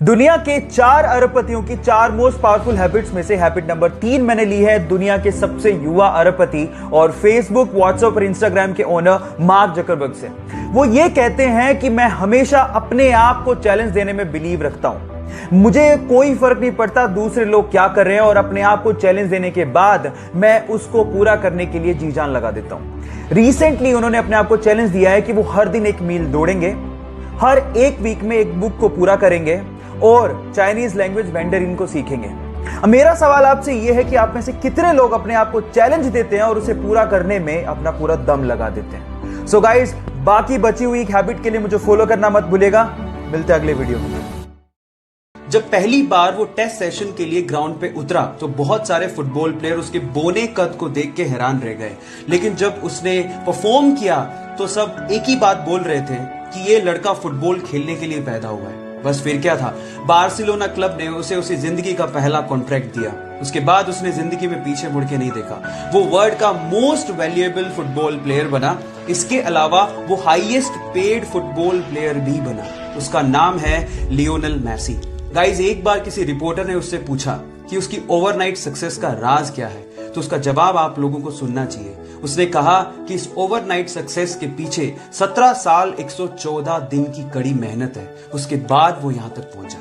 दुनिया के 4 अरबपतियों की 4 मोस्ट पावरफुल हैबिट्स में से हैबिट नंबर 3 मैंने ली है दुनिया के सबसे युवा अरबपति और फेसबुक, व्हाट्सएप और इंस्टाग्राम के ओनर मार्क जकरबर्ग से। वो ये कहते हैं कि मैं हमेशा अपने आप को चैलेंज देने में बिलीव रखता हूं। मुझे कोई फर्क नहीं पड़ता दूसरे लोग क्या कर रहे हैं और अपने आप को चैलेंज देने के बाद मैं उसको पूरा करने के लिए जी जान लगा देता हूं। रिसेंटली उन्होंने अपने आप को चैलेंज दिया है कि वो हर दिन 1 मील दौड़ेंगे, हर 1 वीक में 1 बुक को पूरा करेंगे और चाइनीज लैंग्वेज मैंडरिन को सीखेंगे। मेरा सवाल आपसे यह है कि आप में से कितने लोग अपने आप को चैलेंज देते हैं और उसे पूरा करने में अपना पूरा दम लगा देते हैं। सो गाइस, बाकी बची हुई हैबिट के लिए मुझे फॉलो करना मत भूलिएगा। मिलते हैं अगले वीडियो में। जब पहली बार वो टेस्ट सेशन के लिए ग्राउंड पे उतरा तो बहुत सारे फुटबॉल प्लेयर उसके बोने कद को देख के हैरान रह गए, लेकिन जब उसने परफॉर्म किया तो सब एक ही बात बोल रहे थे कि ये लड़का फुटबॉल खेलने के लिए पैदा हुआ है। बस फिर क्या था, बार्सिलोना क्लब ने उसे उसकी जिंदगी का पहला कॉन्ट्रैक्ट दिया। उसके बाद उसने जिंदगी में पीछे मुड़ के नहीं देखा। वो वर्ल्ड का मोस्ट वैल्यूएबल फुटबॉल प्लेयर बना। इसके अलावा वो हाईएस्ट पेड फुटबॉल प्लेयर भी बना। उसका नाम है लियोनेल मेसी। गाइज, एक बार किसी रिपोर्टर ने उससे पूछा कि उसकी ओवरनाइट सक्सेस का राज क्या है, तो उसका जवाब आप लोगों को सुनना चाहिए। उसने कहा कि इस ओवरनाइट सक्सेस के पीछे 17 साल 114 दिन की कड़ी मेहनत है। उसके बाद वो यहां तक पहुंचा।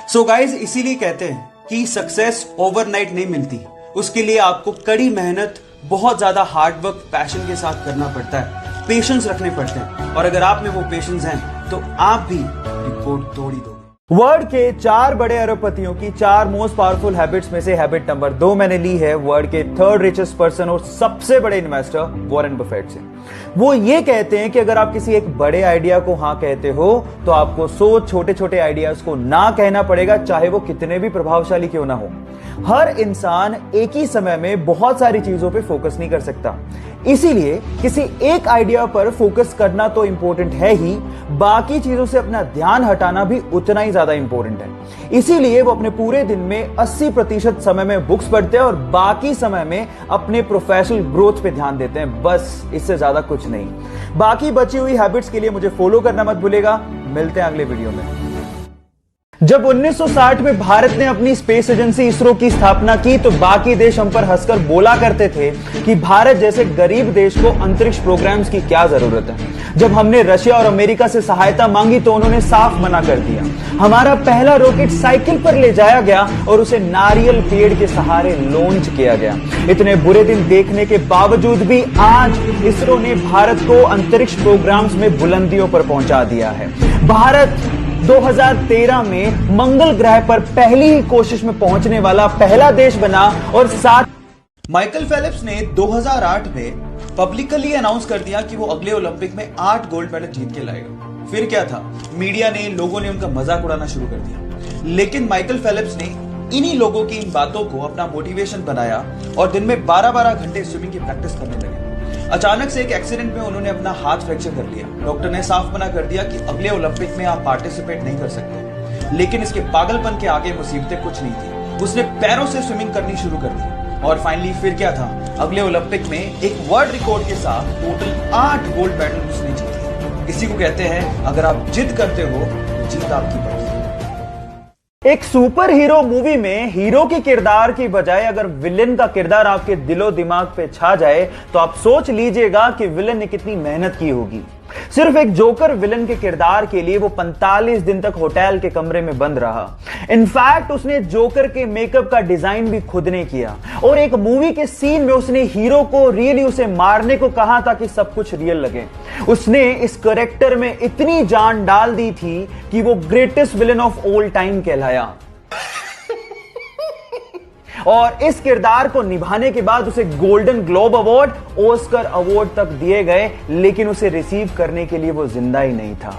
सो गाइज, इसीलिए कहते हैं कि सक्सेस ओवरनाइट नहीं मिलती। उसके लिए आपको कड़ी मेहनत, बहुत ज्यादा हार्डवर्क, पैशन के साथ करना पड़ता है, पेशेंस रखने पड़ते हैं। और अगर आप में वो पेशेंस हैं तो आप भी रिकॉर्ड तोड़ ही दोगे। वर्ल्ड के 4 बड़े अरबपतियों की 4 मोस्ट पावरफुल हैबिट्स में से हैबिट नंबर 2 मैंने ली है वर्ल्ड के 3rd रिचेस्ट पर्सन और सबसे बड़े इन्वेस्टर वॉरेन बफेट से। वो ये कहते हैं कि अगर आप किसी एक बड़े आइडिया को हाँ कहते हो तो आपको 100 छोटे छोटे आइडियाज को ना कहना पड़ेगा, चाहे वो कितने भी प्रभावशाली क्यों ना हो। हर इंसान एक ही समय में बहुत सारी चीजों पे फोकस नहीं कर सकता, इसीलिए किसी एक आइडिया पर फोकस करना तो इंपॉर्टेंट है ही, बाकी चीजों से अपना ध्यान हटाना भी उतना ही ज्यादा इंपॉर्टेंट है। इसीलिए वो अपने पूरे दिन में 80% समय में बुक्स पढ़ते हैं और बाकी समय में अपने प्रोफेशनल ग्रोथ पे ध्यान देते हैं। बस इससे ज्यादा कुछ नहीं। बाकी बची हुई हैबिट्स के लिए मुझे फॉलो करना मत भूलिएगा। मिलते हैं अगले वीडियो में। जब 1960 में भारत ने अपनी स्पेस एजेंसी इसरो की स्थापना की तो बाकी देश हम पर हंसकर बोला करते थे कि भारत जैसे गरीब देश को अंतरिक्ष प्रोग्राम्स की क्या जरूरत है। जब हमने रशिया और अमेरिका से सहायता मांगी तो उन्होंने साफ मना कर दिया। हमारा पहला रॉकेट साइकिल पर ले जाया गया और उसे नारियल पेड़ के सहारे लॉन्च किया गया। इतने बुरे दिन देखने के बावजूद भी आज इसरो ने भारत को अंतरिक्ष प्रोग्राम्स में बुलंदियों पर पहुंचा दिया है। भारत 2013 में मंगल ग्रह पर पहली ही कोशिश में पहुंचने वाला पहला देश बना और साथ माइकल फेलिप्स ने 2008 में पब्लिकली अनाउंस कर दिया कि वो अगले ओलंपिक में 8 गोल्ड मेडल जीत के लाएगा। फिर क्या था, मीडिया ने, लोगों ने उनका मजाक उड़ाना शुरू कर दिया। लेकिन माइकल फेलिप्स ने इन्हीं लोगों की इन बातों को अपना मोटिवेशन बनाया और दिन में 12-12 घंटे स्विमिंग की प्रैक्टिस करने लगे। अचानक से एक एक्सीडेंट में उन्होंने अपना हाथ फ्रैक्चर कर लिया। डॉक्टर ने साफ मना कर दिया कि अगले ओलंपिक में आप पार्टिसिपेट नहीं कर सकते। लेकिन इसके पागलपन के आगे मुसीबतें कुछ नहीं थी। उसने पैरों से स्विमिंग करनी शुरू कर दी और फाइनली फिर क्या था, अगले ओलंपिक में एक वर्ल्ड रिकॉर्ड के साथ टोटल 8 गोल्ड मेडल उसने जीते। इसी को कहते हैं, अगर आप जिद करते हो तो जीत आपकी पड़ती है। एक सुपर हीरो मूवी में हीरो के किरदार की बजाय अगर विलेन का किरदार आपके दिलो दिमाग पे छा जाए तो आप सोच लीजिएगा कि विलेन ने कितनी मेहनत की होगी। सिर्फ एक जोकर विलेन के किरदार के लिए वो 45 दिन तक होटल के कमरे में बंद रहा। इनफैक्ट उसने जोकर के मेकअप का डिजाइन भी खुद ने किया और एक मूवी के सीन में उसने हीरो को रियली उसे मारने को कहा ताकि सब कुछ रियल लगे। उसने इस कैरेक्टर में इतनी जान डाल दी थी कि वो greatest villain of all time कहलाया। और इस किरदार को निभाने के बाद उसे golden globe award, Oscar award तक दिए गए, लेकिन उसे रिसीव करने के लिए वो जिंदा ही नहीं था।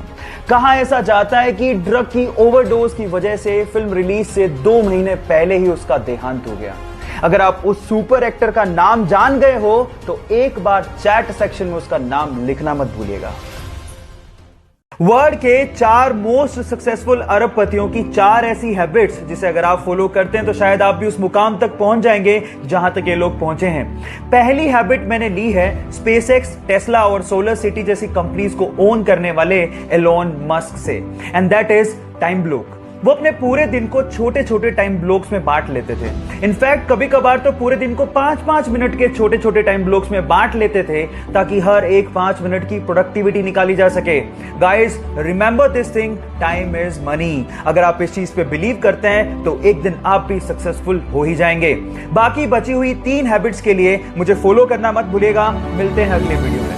कहा ऐसा जाता है कि ड्रग की ओवरडोज की वजह से फिल्म रिलीज से 2 महीने पहले ही उसका देहांत हो गया। अगर आप उस सुपर एक्टर का नाम जान गए हो तो एक बार चैट सेक्शन में उसका नाम लिखना मत भूलिएगा। वर्ल्ड के 4 मोस्ट सक्सेसफुल अरबपतियों की 4 ऐसी हैबिट्स जिसे अगर आप फॉलो करते हैं तो शायद आप भी उस मुकाम तक पहुंच जाएंगे जहां तक ये लोग पहुंचे हैं। पहली हैबिट मैंने ली है स्पेसएक्स, टेस्ला और सोलर सिटी जैसी कंपनीज को ओन करने वाले एलोन मस्क से, and that is time block. वो अपने पूरे दिन को छोटे छोटे टाइम ब्लॉक्स में बांट लेते थे। इनफैक्ट कभी कभार तो पूरे दिन को 5-5 मिनट के छोटे छोटे टाइम ब्लॉक्स में बांट लेते थे ताकि हर एक 5 मिनट की प्रोडक्टिविटी निकाली जा सके। Guys, remember this thing, time is money. अगर आप इस चीज पे बिलीव करते हैं तो एक दिन आप भी सक्सेसफुल हो ही जाएंगे। बाकी बची हुई 3 हैबिट्स के लिए मुझे फॉलो करना मत भूलिएगा। मिलते हैं अगले वीडियो में।